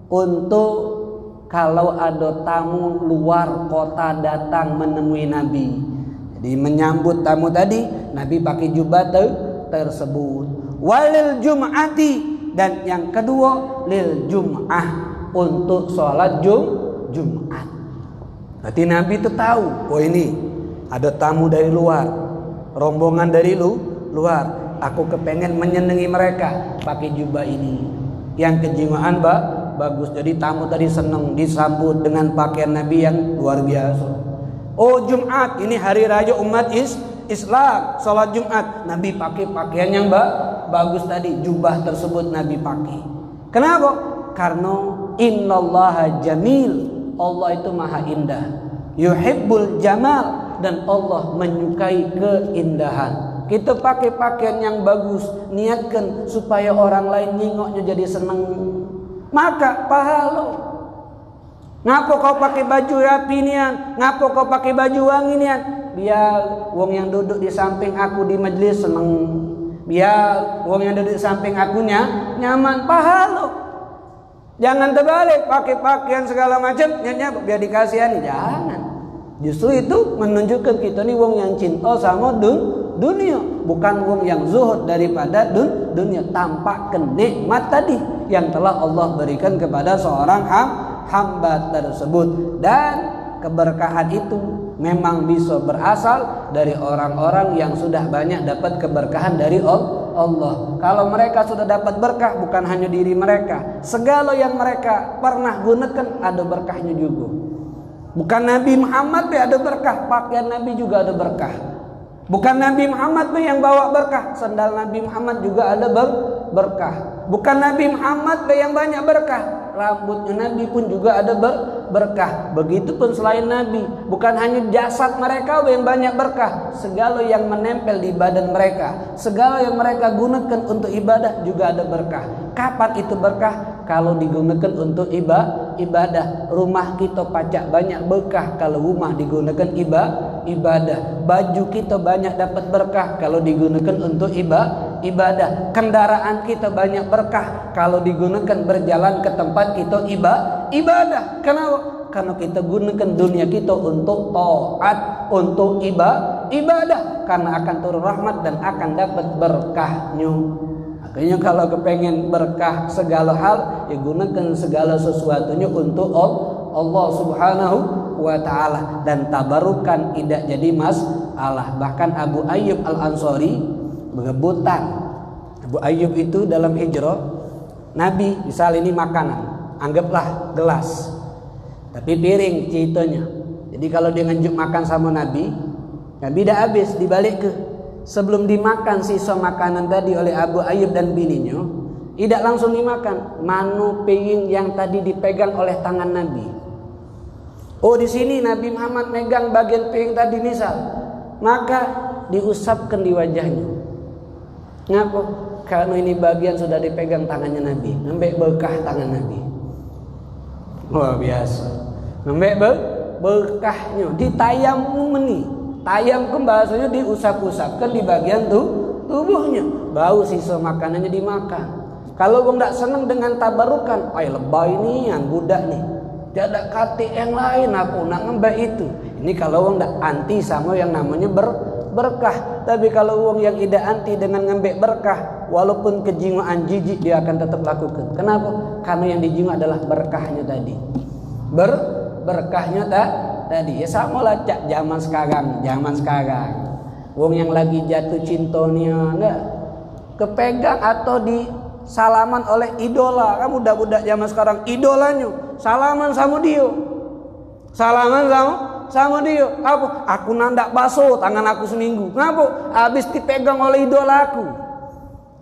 untuk kalau ada tamu luar kota datang menemui Nabi. Jadi menyambut tamu tadi, Nabi pakai jubah tersebut. Walil jum'ati, dan yang kedua lil jum'ah, untuk sholat Jumat. Berarti Nabi itu tahu, oh ini ada tamu dari luar, rombongan dari luar, aku kepengen menyenangi mereka, pakai jubah ini yang kejiwaan bagus. Jadi tamu tadi senang disambut dengan pakaian Nabi yang luar biasa. Oh Jumat, ini hari raya umat Islam, sholat Jumat, Nabi pakai pakaian yang bagus tadi, jubah tersebut Nabi pakai. Kenapa? Karena innallaha jamil, Allah itu maha indah. Yuhibbul jamal, dan Allah menyukai keindahan. Kita pakai pakaian yang bagus, niatkan supaya orang lain nengoknya jadi senang, maka pahala. Ngapa kau pakai baju rapi nian? Ngapa kau pakai baju wangi nian? Biar wong yang duduk di samping aku di majelis senang. Biar wong yang duduk di samping akunya nyaman, pahala. Jangan terbalik, pakai pakaian segala macam nyanyi biar dikasihani, jangan. Justru itu menunjukkan kita nih wong yang cinta sama dunia, bukan wong yang zuhud daripada dunia. Tampakkan nikmat tadi yang telah Allah berikan kepada seorang hamba tersebut. Dan keberkahan itu memang bisa berasal dari orang-orang yang sudah banyak dapat keberkahan dari Allah. Kalau mereka sudah dapat berkah, bukan hanya diri mereka, segala yang mereka pernah gunakan ada berkahnya juga. Bukan Nabi Muhammad ada berkah, pakaian Nabi juga ada berkah. Bukan Nabi Muhammad yang bawa berkah, sandal Nabi Muhammad juga ada berkah. Bukan Nabi Muhammad yang banyak berkah, rambutnya Nabi pun juga ada berkah. Begitupun selain Nabi, bukan hanya jasad mereka yang banyak berkah, segala yang menempel di badan mereka, segala yang mereka gunakan untuk ibadah juga ada berkah. Kapan itu berkah? Kalau digunakan untuk ibadah. Rumah kita pacak banyak berkah kalau rumah digunakan ibadah. Baju kita banyak dapat berkah kalau digunakan untuk ibadah. Kendaraan kita banyak berkah kalau digunakan berjalan ke tempat kita ibadah. Kenapa? Karena kita gunakan dunia kita untuk taat, untuk ibadah. Karena akan turun rahmat dan akan dapat berkahnya. Makanya kalau kepengen berkah segala hal, ya gunakan segala sesuatunya untuk Allah Subhanahu wa ta'ala. Dan tabarukan tidak jadi masalah. Bahkan Abu Ayyub Al-Ansari berebutan. Abu Ayyub itu dalam hijrah, Nabi misal ini makanan, anggaplah gelas, tapi piring ceritanya. Jadi kalau dia nganjuk makan sama Nabi dah habis, dibalik ke sebelum dimakan sisa makanan tadi oleh Abu Ayyub dan bininya, tidak langsung dimakan. Manu piring yang tadi dipegang oleh tangan Nabi. Oh, di sini Nabi Muhammad megang bagian piring tadi misal, maka diusapkan di wajahnya. Ngapa? Karena ini bagian sudah dipegang tangannya Nabi, nambah berkah tangan Nabi. Luar biasa. Nambah berkahnya ditayamum nih. Tayam bahasanya diusap-usapkan di bagian tubuhnya, bau sisa makanannya dimakan. Kalau wong tak senang dengan tabarukan, ay lebay nih yang budak nih, tidak kate yang lain aku nak ngembak itu. Ini kalau wong tak anti sama yang namanya berkah. Tapi kalau wong yang tidak anti dengan ngembek berkah, walaupun kejiwaan jijik dia akan tetap lakukan. Kenapa? Karena yang dijingu adalah berkahnya tadi. Berkahnya tadi ya sama lah cak zaman sekarang wong yang lagi jatuh cintanya enggak kepegang atau di salaman oleh idola. Kamu budak-budak zaman sekarang idolanya salaman sama dia, sama dia. Apa? Aku nandak baso tangan aku seminggu. Kenapa? Habis dipegang oleh idola aku.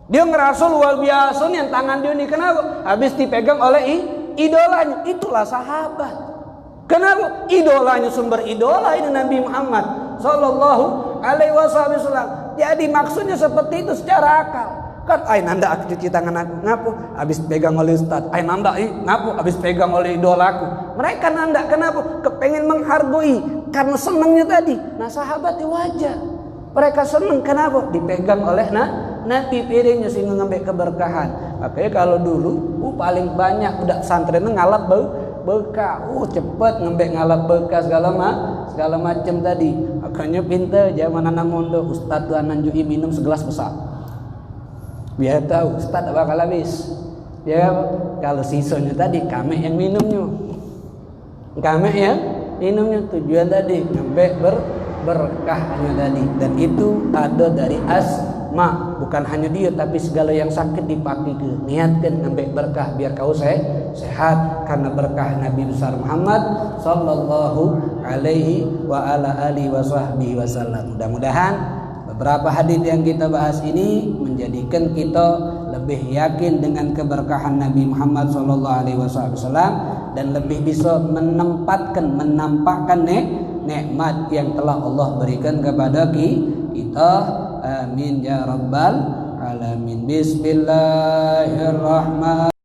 Dia ngerasa luar biasa nih yang tangan dia nih. Kenapa? Habis dipegang oleh idolanya. Itulah sahabat. Kenapa? Idolanya, sumber idola ini Nabi Muhammad sallallahu alaihi wasallam. Jadi maksudnya seperti itu secara akal. Kan ai nanda aku cuci tangan aku. Ngapu? Habis pegang oleh ustaz. Ai nanda ngapu? Habis pegang oleh idolaku. Mereka nanda kenapa? Kepengen menghargai karena senangnya tadi. Nah, sahabat itu wajar. Mereka senang kenapa? Dipegang oleh Nabi piringnya sehingga ngambil keberkahan. Makanya kalau dulu paling banyak budak santren ngalap berkah, cepet ngembek ngalap berkah segala macam tadi. Akhirnya pintar zaman anak mondok, ustaz tuh nanjui minum segelas besar. Biar tahu ustaz tak bakal habis. Ya kalau sisanya tadi kami yang minumnya. Tujuan tadi ngembek berkahnya tadi. Dan itu ada dari Asma, bukan hanya dia tapi segala yang sakit dipakai ke niatkan ngembek berkah biar kau sehat karena berkah Nabi besar Muhammad sallallahu alaihi wa ala alihi wasallam. Mudah-mudahan beberapa hadis yang kita bahas ini menjadikan kita lebih yakin dengan keberkahan Nabi Muhammad SAW, dan lebih bisa menampakkan nikmat yang telah Allah berikan kepada kita. Amin ya rabbal alamin. Bismillahirrahmanirrahim.